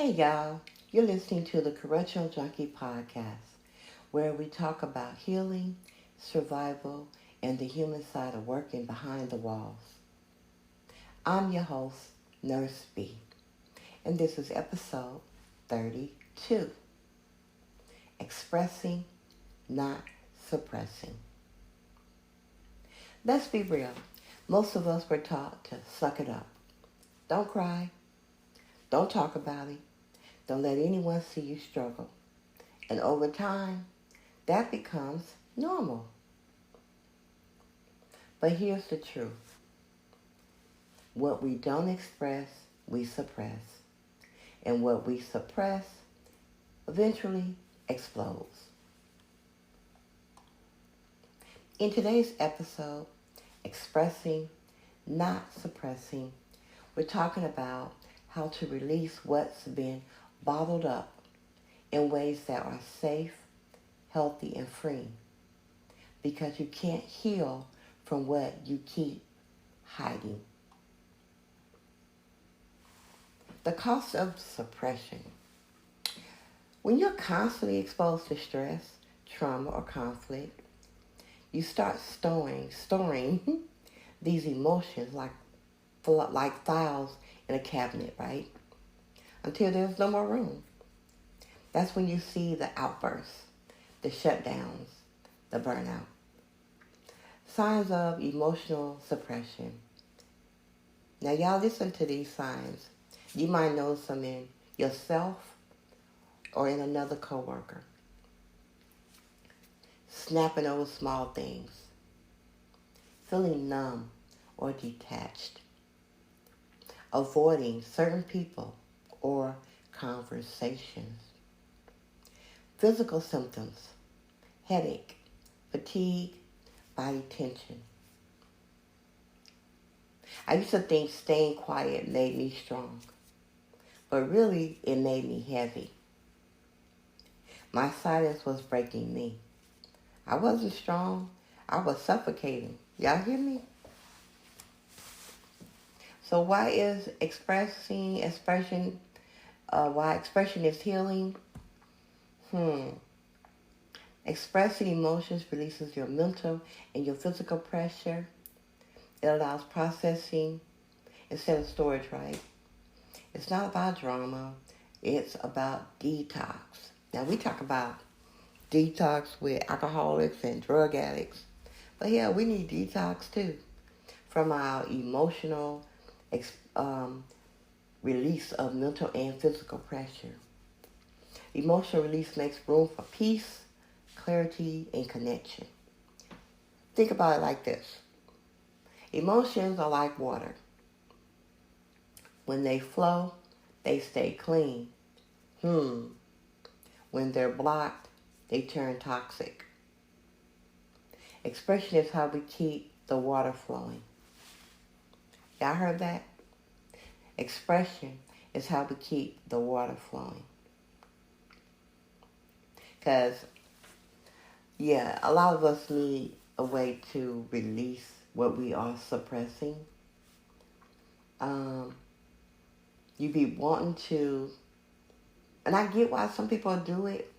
Hey y'all, you're listening to the Correctional Junkie podcast, where we talk about healing, survival, and the human side of working behind the walls. I'm your host, Nurse B, and this is episode 32, Expressing, Not Suppressing. Let's be real, most of us were taught to suck it up. Don't cry, don't talk about it, don't let anyone see you struggle. And over time, that becomes normal. But here's the truth. What we don't express, we suppress. And what we suppress eventually explodes. In today's episode, Expressing, Not Suppressing, we're talking about how to release what's been bottled up in ways that are safe, healthy, and free. Because you can't heal from what you keep hiding. The cost of suppression. When you're constantly exposed to stress, trauma, or conflict, you start storing these emotions like files in a cabinet, right? Until there's no more room. That's when you see the outbursts, the shutdowns, the burnout. Signs of emotional suppression. Now y'all listen to these signs. You might know some in yourself or in another coworker. Snapping over small things. Feeling numb or detached. Avoiding certain people or conversations. Physical symptoms. Headache, fatigue, body tension. I used to think staying quiet made me strong, but really it made me heavy. My silence was breaking me. I wasn't strong, I was suffocating. Y'all hear me? So why expression is healing? Expressing emotions releases your mental and your physical pressure. It allows processing instead of storage, right? It's not about drama. It's about detox. Now, we talk about detox with alcoholics and drug addicts. But yeah, we need detox too from our emotional release of mental and physical pressure. Emotional release makes room for peace, clarity, and connection. Think about it like this. Emotions are like water. When they flow, they stay clean. When they're blocked, they turn toxic. Expression is how we keep the water flowing. Y'all heard that? Expression is how we keep the water flowing. Because, a lot of us need a way to release what we are suppressing. You be wanting to, and I get why some people do it,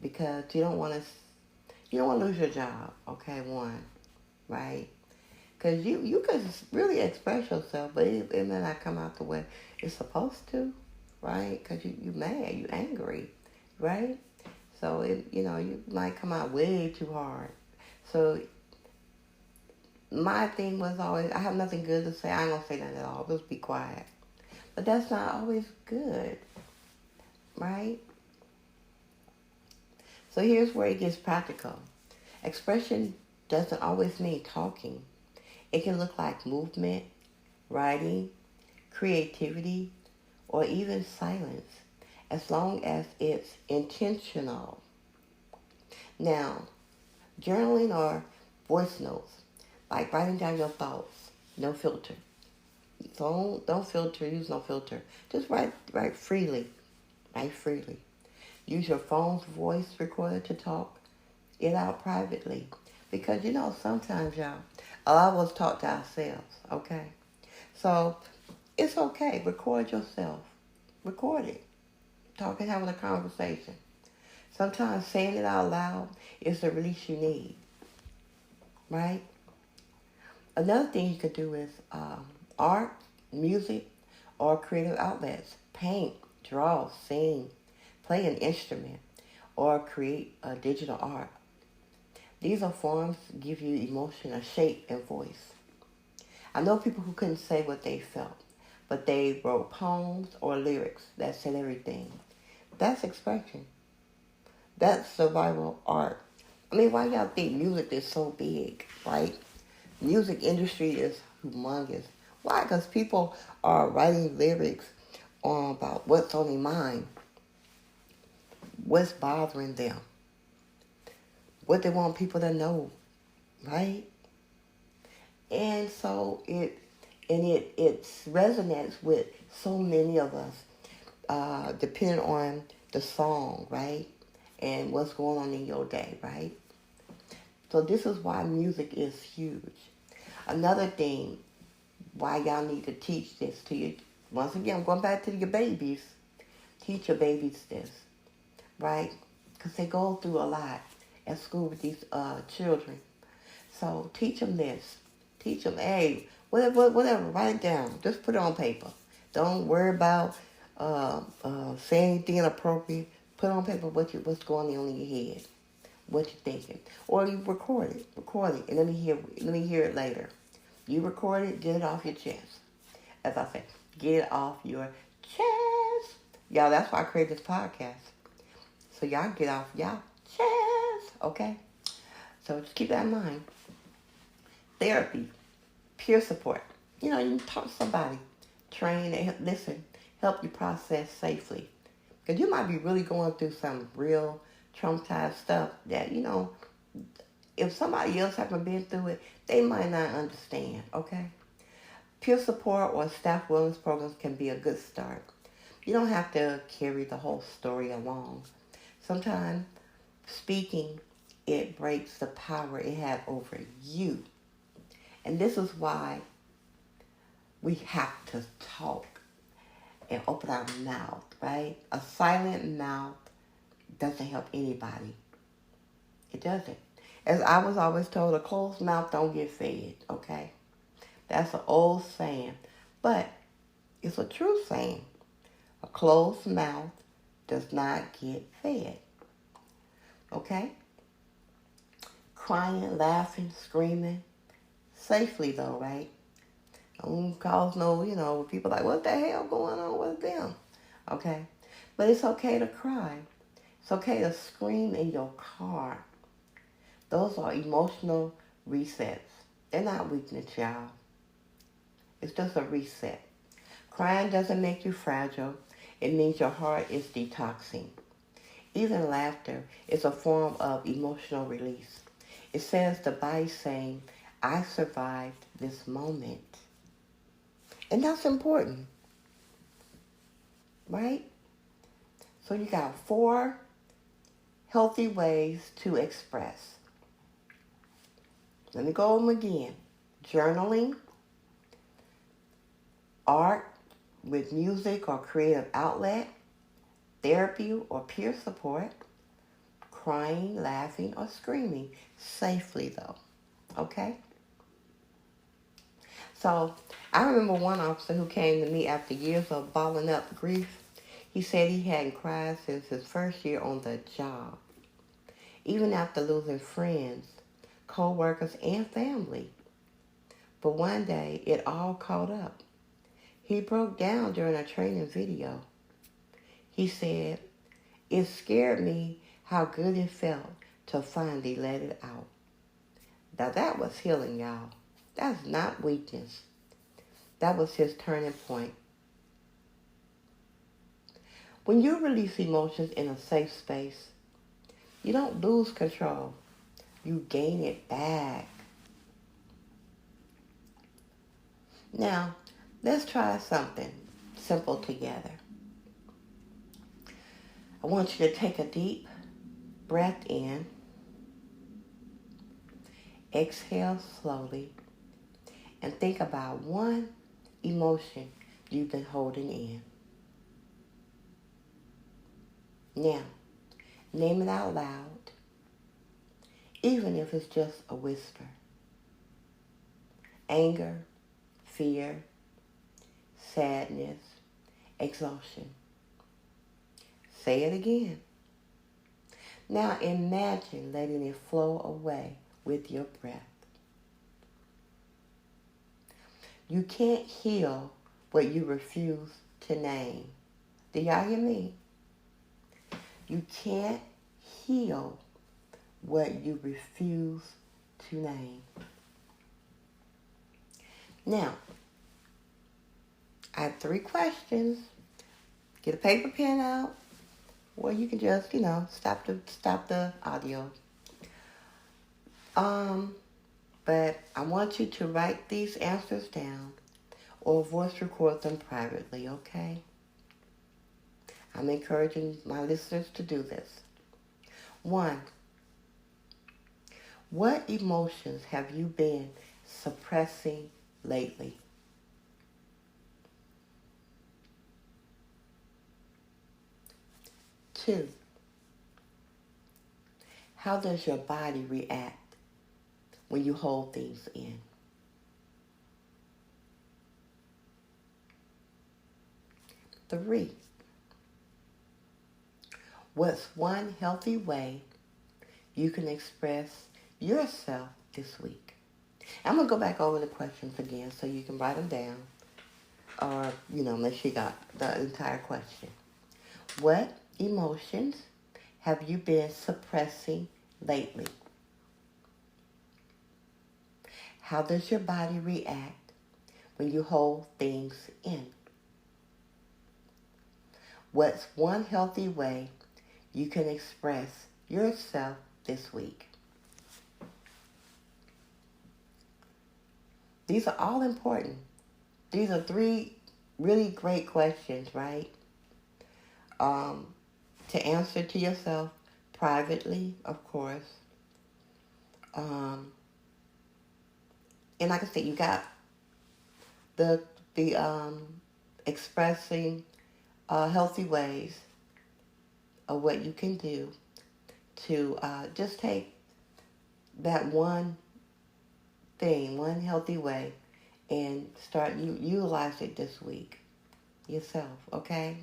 because you don't want to lose your job. Okay, one, right? Because you could really express yourself, but it may not come out the way it's supposed to, right? Because you mad, you angry, right? So you might come out way too hard. So my thing was always, I have nothing good to say. I ain't gonna say nothing at all. Just be quiet. But that's not always good, right? So here's where it gets practical. Expression doesn't always mean talking. It can look like movement, writing, creativity, or even silence, as long as it's intentional. Now, journaling or voice notes, like writing down your thoughts, no filter. Don't filter, use no filter. Just write freely. Write freely. Use your phone's voice recorder to talk it out privately. Because sometimes y'all, a lot of us talk to ourselves, okay? So It's okay. Record yourself. Record it. Talking, having a conversation. Sometimes saying it out loud is the release you need, right? Another thing you could do is art, music, or creative outlets. Paint, draw, sing, play an instrument, or create a digital art. These are forms that give you emotion, a shape, and voice. I know people who couldn't say what they felt, but they wrote poems or lyrics that said everything. That's expression. That's survival art. I mean, why y'all think music is so big, right? Music industry is humongous. Why? Because people are writing lyrics on about what's on their mind, what's bothering them, what they want people to know, right? And so it resonates with so many of us, depending on the song, right? And what's going on in your day, right? So this is why music is huge. Another thing why y'all need to teach this to you. Once again, I'm going back to your babies. Teach your babies this, right? Because they go through a lot at school with these children. So teach them this. Teach them, hey, whatever, write it down. Just put it on paper. Don't worry about saying anything inappropriate. Put on paper what's going on in your head, what you're thinking, or you record it, and let me hear it later. You record it, get it off your chest. As I say, get it off your chest. Y'all, that's why I created this podcast. So y'all get off y'all chest, okay? So just keep that in mind. Therapy, peer support. You know, you can talk to somebody, train, and listen, help you process safely. Because you might be really going through some real traumatized stuff that, you know, if somebody else haven't been through it, they might not understand, okay? Peer support or staff wellness programs can be a good start. You don't have to carry the whole story along. Sometimes speaking, it breaks the power it has over you. And this is why we have to talk and open our mouth, right? A silent mouth doesn't help anybody. It doesn't. As I was always told, a closed mouth don't get fed, okay? That's an old saying, but it's a true saying. A closed mouth does not get fed, okay? Crying, laughing, screaming, safely though, right? Don't cause no, you know, people like, what the hell going on with them? Okay? But it's okay to cry. It's okay to scream in your car. Those are emotional resets. They're not weakness, y'all. It's just a reset. Crying doesn't make you fragile. It means your heart is detoxing. Even laughter is a form of emotional release. It says the body saying, I survived this moment. And that's important, right? So you got 4 healthy ways to express. Let me go over them again. Journaling, art with music or creative outlet, therapy or peer support, crying, laughing, or screaming, safely though, okay? So I remember one officer who came to me after years of bottling up grief. He said he hadn't cried since his first year on the job, even after losing friends, co-workers, and family. But one day, it all caught up. He broke down during a training video. He said, it scared me how good it felt to finally let it out. Now that was healing, y'all. That's not weakness. That was his turning point. When you release emotions in a safe space, you don't lose control. You gain it back. Now, let's try something simple together. I want you to take a deep breath in. Exhale slowly. And think about one emotion you've been holding in. Now, name it out loud, even if it's just a whisper. Anger, fear, sadness, exhaustion. Say it again. Now imagine letting it flow away with your breath. You can't heal what you refuse to name. Do y'all hear me? You can't heal what you refuse to name. Now, I have 3 questions. Get a paper pen out, or you can just, stop the audio. But I want you to write these answers down or voice record them privately, okay? I'm encouraging my listeners to do this. 1, what emotions have you been suppressing lately? 2, how does your body react when you hold things in? 3, what's one healthy way you can express yourself this week? I'm going to go back over the questions again so you can write them down, or, unless you got the entire question. What emotions have you been suppressing lately? How does your body react when you hold things in? What's one healthy way you can express yourself this week? These are all important. These are 3 really great questions, right? To answer to yourself privately, of course. And like I said, you got the expressing healthy ways of what you can do to just take that one thing, one healthy way, and start utilize it this week yourself, okay?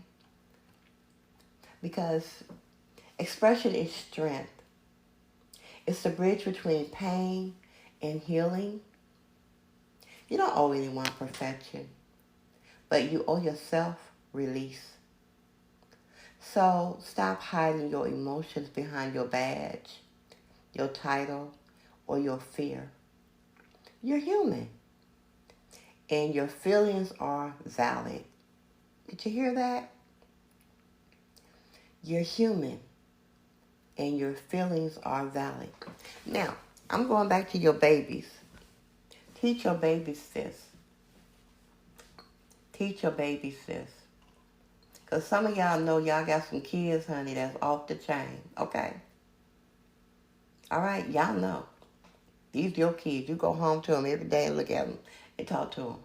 Because expression is strength. It's the bridge between pain and healing. You don't owe anyone perfection, but you owe yourself release. So stop hiding your emotions behind your badge, your title, or your fear. You're human, and your feelings are valid. Did you hear that? You're human, and your feelings are valid. Now, I'm going back to your babies. Teach your babies this. Teach your babies this. Because some of y'all know y'all got some kids, honey, that's off the chain. Okay? All right? Y'all know. These your kids. You go home to them every day and look at them and talk to them.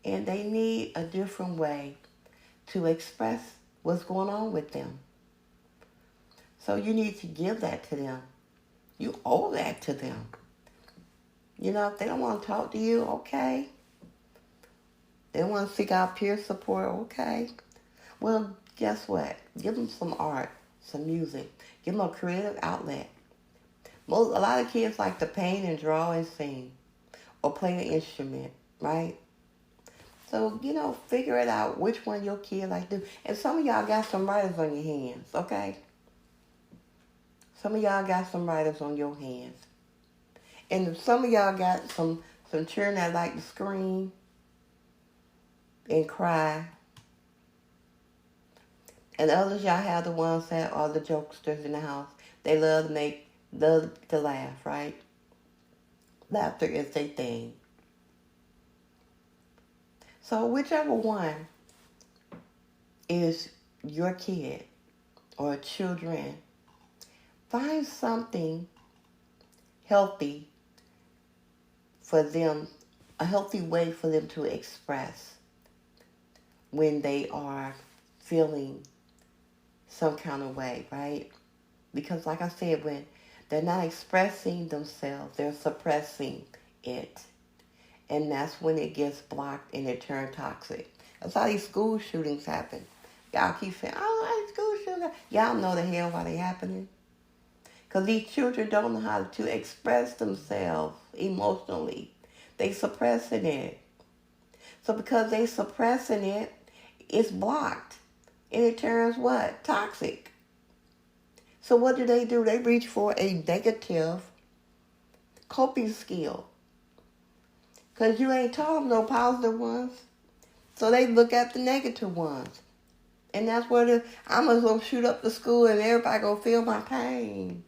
And they need a different way to express what's going on with them. So you need to give that to them. You owe that to them. If they don't want to talk to you, okay. They want to seek out peer support, okay. Well, guess what? Give them some art, some music. Give them a creative outlet. A lot of kids like to paint and draw and sing or play an instrument, right? So, figure it out which one your kid like to do. And some of y'all got some writers on your hands, okay? Some of y'all got some writers on your hands. And some of y'all got some children that like to scream and cry. And others, y'all have the ones that are the jokesters in the house. They love to laugh, right? Laughter is their thing. So whichever one is your kid or children, find something healthy for them, a healthy way for them to express when they are feeling some kind of way, right? Because like I said, when they're not expressing themselves, they're suppressing it. And that's when it gets blocked and it turns toxic. That's how these school shootings happen. Y'all keep saying, oh, school shootings. Y'all know the hell why they happening. Because these children don't know how to express themselves emotionally. They suppressing it. So because they suppressing it, it's blocked. And it turns what? Toxic. So what do? They reach for a negative coping skill. Because you ain't taught them no positive ones. So they look at the negative ones. And that's where I'm going to shoot up the school and everybody going to feel my pain.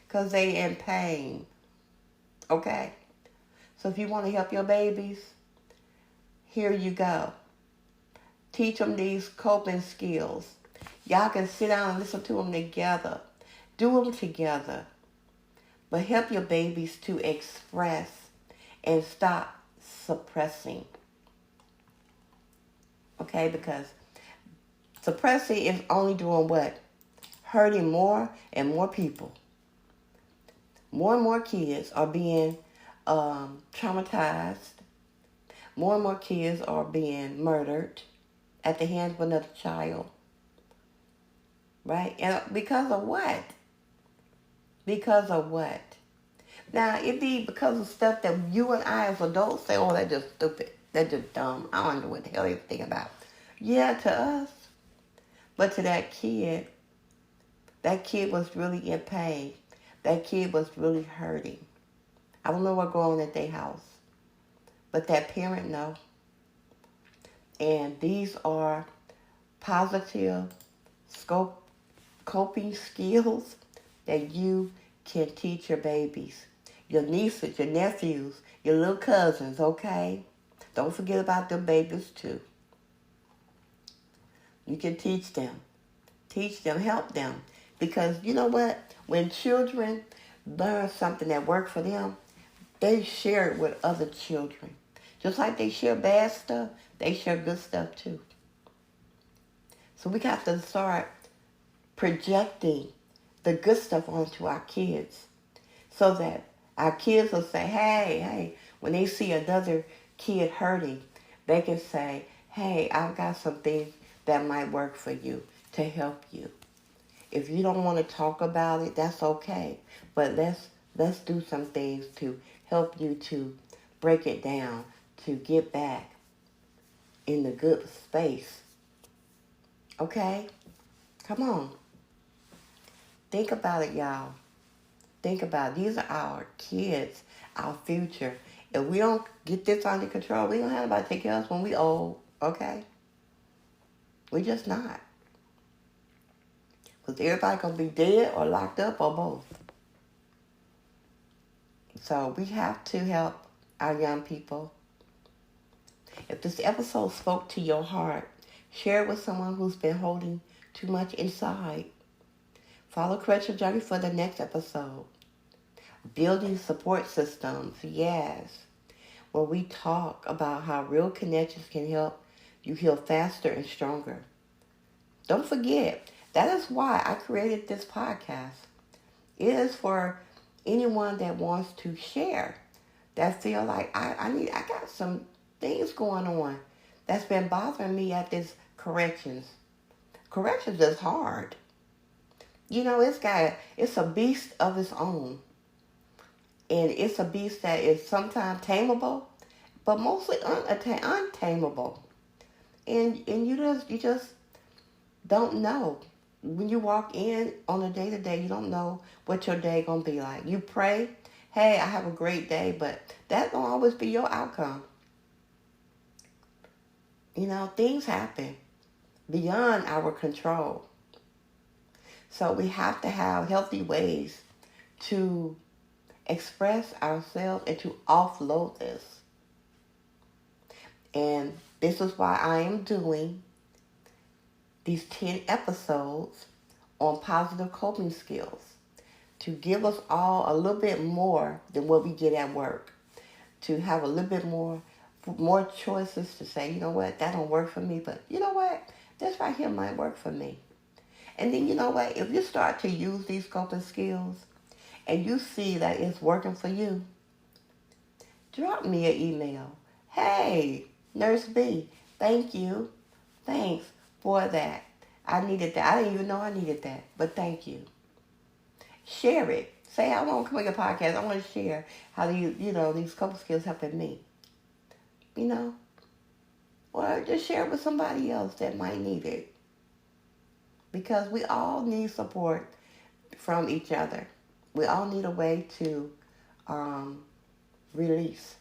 Because they in pain. Okay? So if you want to help your babies, here you go. Teach them these coping skills. Y'all can sit down and listen to them together. Do them together. But help your babies to express and stop suppressing. Okay? Because suppressing is only doing what? Hurting more and more people. More and more kids are being traumatized. More and more kids are being murdered at the hands of another child. Right? And because of what? Because of what? Now, it be because of stuff that you and I as adults say, oh, that's just stupid. That's just dumb. I don't know what the hell they think about. Yeah, to us. But to that kid was really in pain. That kid was really hurting. I don't know what's going on at their house. But that parent know. And these are positive coping skills that you can teach your babies. Your nieces, your nephews, your little cousins, okay? Don't forget about them babies too. You can teach them. Teach them, help them. Because you know what? When children learn something that worked for them, they share it with other children. Just like they share bad stuff, they share good stuff too. So we got to start projecting the good stuff onto our kids so that our kids will say, hey, when they see another kid hurting, they can say, hey, I've got some things that might work for you to help you. If you don't want to talk about it, that's okay. But let's do some things to help you to break it down, to get back in the good space. Okay? Come on. Think about it, y'all. Think about it. These are our kids, our future. If we don't get this under control, we don't have anybody to take care of us when we old, okay? We just not. Because everybody going to be dead or locked up or both. So we have to help our young people. If this episode spoke to your heart, share it with someone who's been holding too much inside. Follow Correction Journey for the next episode. Building support systems, yes. Where we talk about how real connections can help you heal faster and stronger. Don't forget, that is why I created this podcast. It is for anyone that wants to share, that feel like I got some things going on that's been bothering me at this corrections. Corrections is hard. You know, it's a beast of its own. And it's a beast that is sometimes tameable, but mostly untameable. And you just don't know. When you walk in on a day-to-day, you don't know what your day going to be like. You pray, hey, I have a great day, but that don't always be your outcome. You know, things happen beyond our control. So we have to have healthy ways to express ourselves and to offload this. And this is why I am doing these 10 episodes on positive coping skills to give us all a little bit more than what we get at work, to have a little bit more more choices to say, you know what, that don't work for me, but you know what, this right here might work for me. And then you know what, if you start to use these coping skills and you see that it's working for you, drop me an email. Hey, Nurse B, thank you. Thanks for that. I needed that. I didn't even know I needed that, but thank you. Share it. Say, I want to come on your podcast. I want to share how these coping skills helping me. You know, or just share it with somebody else that might need it. Because we all need support from each other. We all need a way to release.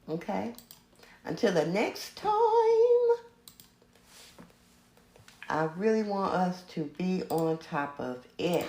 Okay? Until the next time, I really want us to be on top of it.